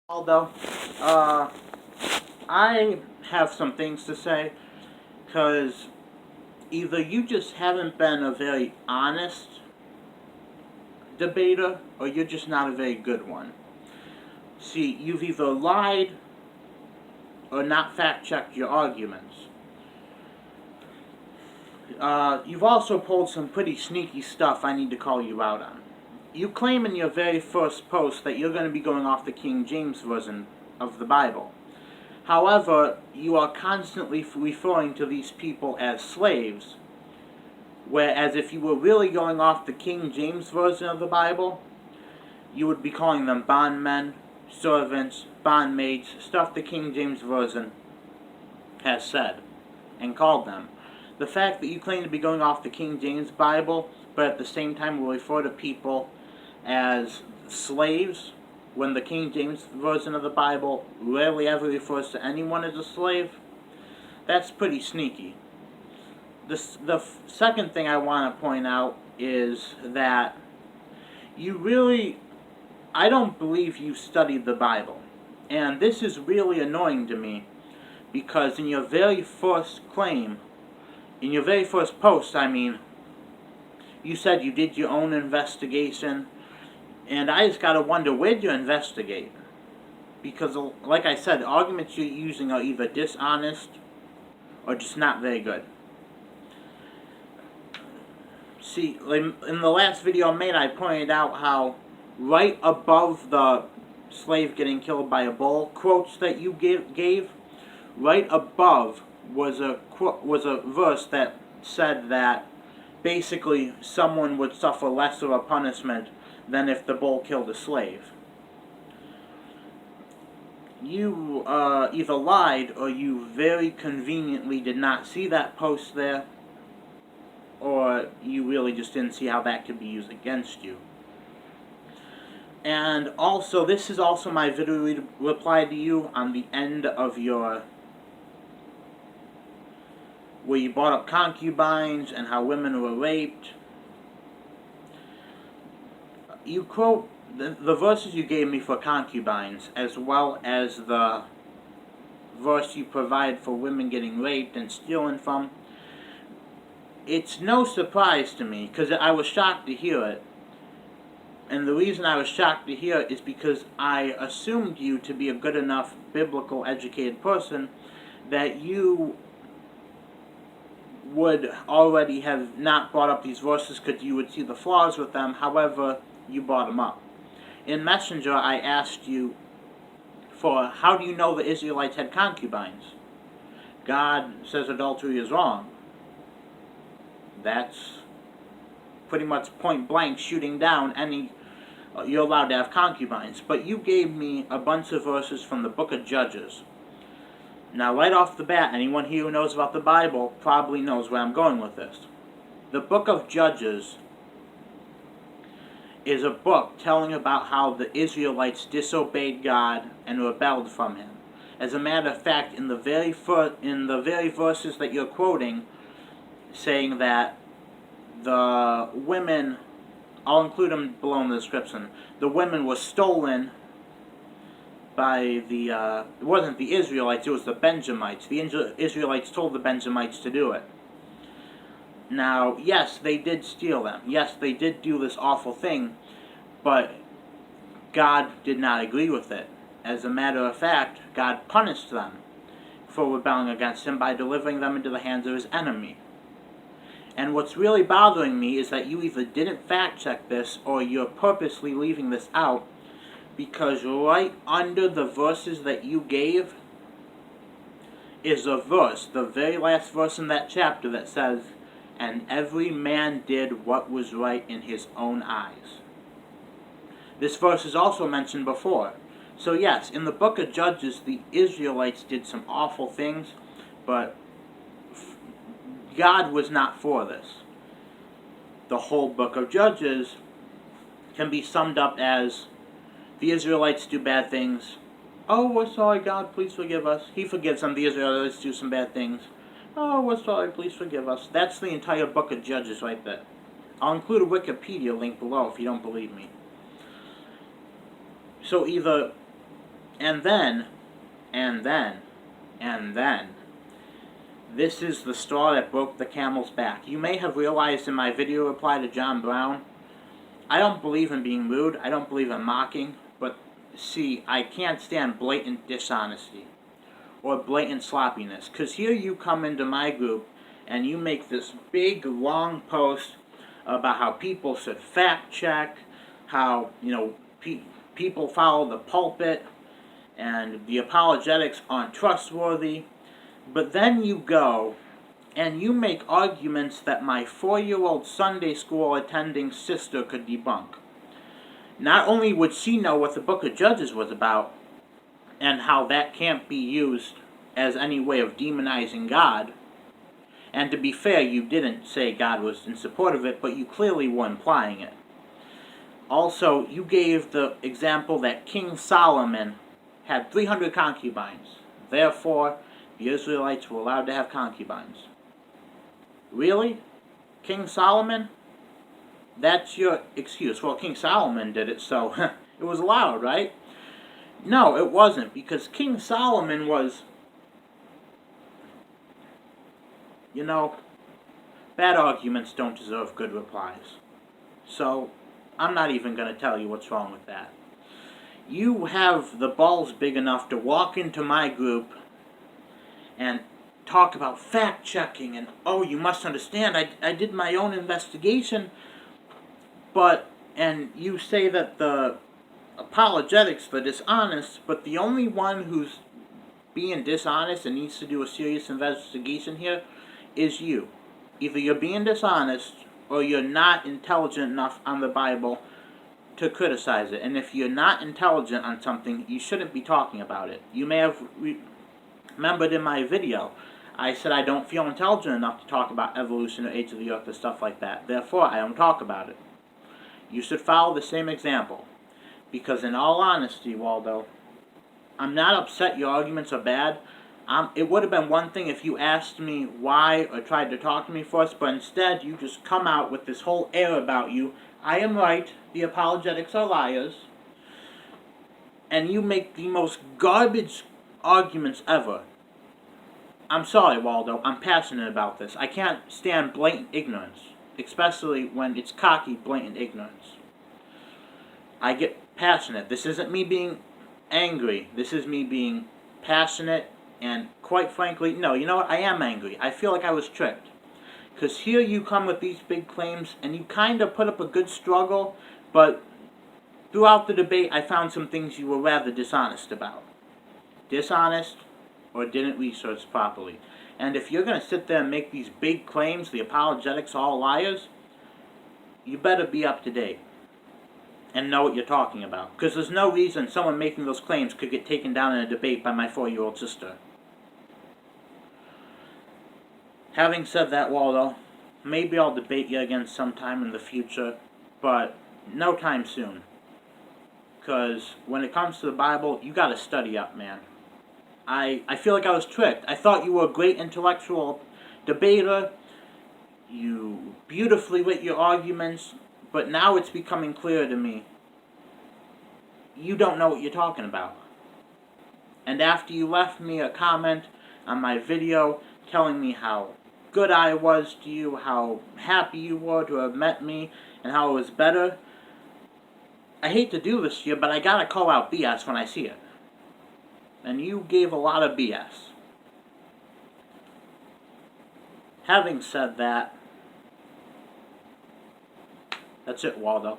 Waldo, uh, I have some things to say, because either you just haven't been a very honest debater, or you're just not a very good one. See, you've either lied or not fact-checked your arguments. You've also pulled some pretty sneaky stuff I need to call you out on. You claim in your very first post that you're going to be going off the King James Version of the Bible. However, you are constantly referring to these people as slaves, whereas if you were really going off the King James Version of the Bible, you would be calling them bondmen, servants, bondmaids, stuff the King James Version has said and called them. The fact that you claim to be going off the King James Bible, but at the same time will refer to people as slaves, when the King James Version of the Bible rarely ever refers to anyone as a slave, that's pretty sneaky. The second thing I want to point out is that I don't believe you studied the Bible. And this is really annoying to me, because in your very first post, you said you did your own investigation. And I just gotta wonder, where'd you investigate? Because, like I said, the arguments you're using are either dishonest or just not very good. See, in the last video I made, I pointed out how right above the slave getting killed by a bull quotes that you gave, right above was a verse that said that basically someone would suffer less of a punishment than if the bull killed a slave. You either lied or you very conveniently did not see that post there, or you really just didn't see how that could be used against you. And also, this is also my video reply to you on the end of where you brought up concubines and how women were raped. You quote the verses you gave me for concubines, as well as the verse you provide for women getting raped and stealing from. It's no surprise to me, because I was shocked to hear it. And the reason I was shocked to hear it is because I assumed you to be a good enough biblical educated person that you would already have not brought up these verses because you would see the flaws with them. However, you brought them up. In Messenger, I asked you for, how do you know the Israelites had concubines? God says adultery is wrong. That's pretty much point blank shooting down you're allowed to have concubines. But you gave me a bunch of verses from the book of Judges. Now, right off the bat, anyone here who knows about the Bible probably knows where I'm going with this. The book of Judges is a book telling about how the Israelites disobeyed God and rebelled from Him. As a matter of fact, in the very verses that you're quoting, saying that the women, I'll include them below in the description, the women were stolen by it wasn't the Israelites, it was the Benjamites. The Israelites told the Benjamites to do it. Now, yes, they did steal them. Yes, they did do this awful thing, but God did not agree with it. As a matter of fact, God punished them for rebelling against Him by delivering them into the hands of His enemy. And what's really bothering me is that you either didn't fact check this or you're purposely leaving this out, because right under the verses that you gave is a verse, the very last verse in that chapter, that says, "And every man did what was right in his own eyes." This verse is also mentioned before. So yes, in the book of Judges, the Israelites did some awful things, but God was not for this. The whole book of Judges can be summed up as, the Israelites do bad things. Oh, we're sorry, God, please forgive us. He forgives them. The Israelites do some bad things. Oh, we're sorry, please forgive us. That's the entire book of Judges right there. I'll include a Wikipedia link below if you don't believe me. So either And then, and then, and then, this is the straw that broke the camel's back. You may have realized in my video reply to John Brown, I don't believe in being rude, I don't believe in mocking, but see, I can't stand blatant dishonesty or blatant sloppiness. Because here you come into my group and you make this big, long post about how people should fact check, how, people follow the pulpit, and the apologetics aren't trustworthy. But then you go and you make arguments that my 4-year-old Sunday school attending sister could debunk. Not only would she know what the book of Judges was about, and how that can't be used as any way of demonizing God, and to be fair, you didn't say God was in support of it, but you clearly were implying it. Also, you gave the example that King Solomon had 300 concubines. Therefore, the Israelites were allowed to have concubines. Really? King Solomon? That's your excuse. Well, King Solomon did it, so it was allowed, right? No, it wasn't, because King Solomon was, bad arguments don't deserve good replies. So, I'm not even going to tell you what's wrong with that. You have the balls big enough to walk into my group and talk about fact-checking and, oh, you must understand, I did my own investigation, and you say that the apologetics are dishonest, but the only one who's being dishonest and needs to do a serious investigation here is you. Either you're being dishonest or you're not intelligent enough on the Bible to criticize it. And if you're not intelligent on something, you shouldn't be talking about it. You may have remembered in my video, I said I don't feel intelligent enough to talk about evolution or age of the earth or stuff like that. Therefore, I don't talk about it. You should follow the same example. Because in all honesty, Waldo, I'm not upset your arguments are bad. It would have been one thing if you asked me why or tried to talk to me first, but instead you just come out with this whole air about you. I am right, the apologetics are liars, and you make the most garbage arguments ever. I'm sorry, Waldo, I'm passionate about this. I can't stand blatant ignorance, especially when it's cocky, blatant ignorance. I get passionate. This isn't me being angry. This is me being passionate, and quite frankly, no, you know what? I am angry. I feel like I was tricked. Because here you come with these big claims, and you kind of put up a good struggle, but throughout the debate, I found some things you were rather dishonest about. Dishonest, or didn't research properly. And if you're going to sit there and make these big claims, the apologetics are all liars, you better be up to date and know what you're talking about. Because there's no reason someone making those claims could get taken down in a debate by my 4-year-old sister. Having said that, Waldo, maybe I'll debate you again sometime in the future, but no time soon. Because when it comes to the Bible, you gotta study up, man. I feel like I was tricked. I thought you were a great intellectual debater. You beautifully lit your arguments, but now it's becoming clear to me you don't know what you're talking about. And after you left me a comment on my video telling me how good I was to you, how happy you were to have met me, and how it was better, I hate to do this to you, but I gotta call out BS when I see it. And you gave a lot of BS. Having said that, that's it, Waldo.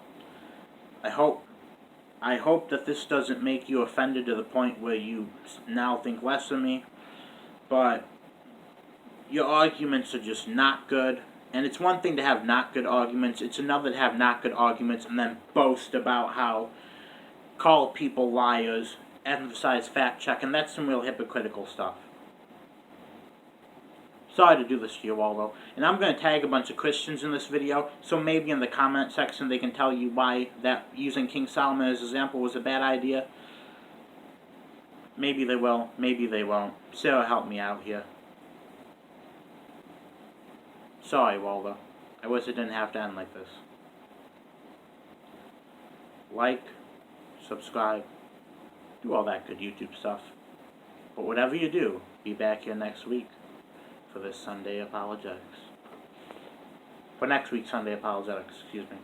I hope that this doesn't make you offended to the point where you now think less of me, but your arguments are just not good. And it's one thing to have not good arguments, it's another to have not good arguments and then boast about how call people liars, emphasize fact check, and that's some real hypocritical stuff. Sorry to do this to you, Waldo. And I'm going to tag a bunch of Christians in this video, so maybe in the comment section they can tell you why that using King Solomon as an example was a bad idea. Maybe they will, maybe they won't. Sarah, help me out here. Sorry, Waldo. I wish it didn't have to end like this. Like, subscribe. do all that good YouTube stuff. But whatever you do, be back here next week for this Sunday Apologetics. For next week's Sunday Apologetics, excuse me.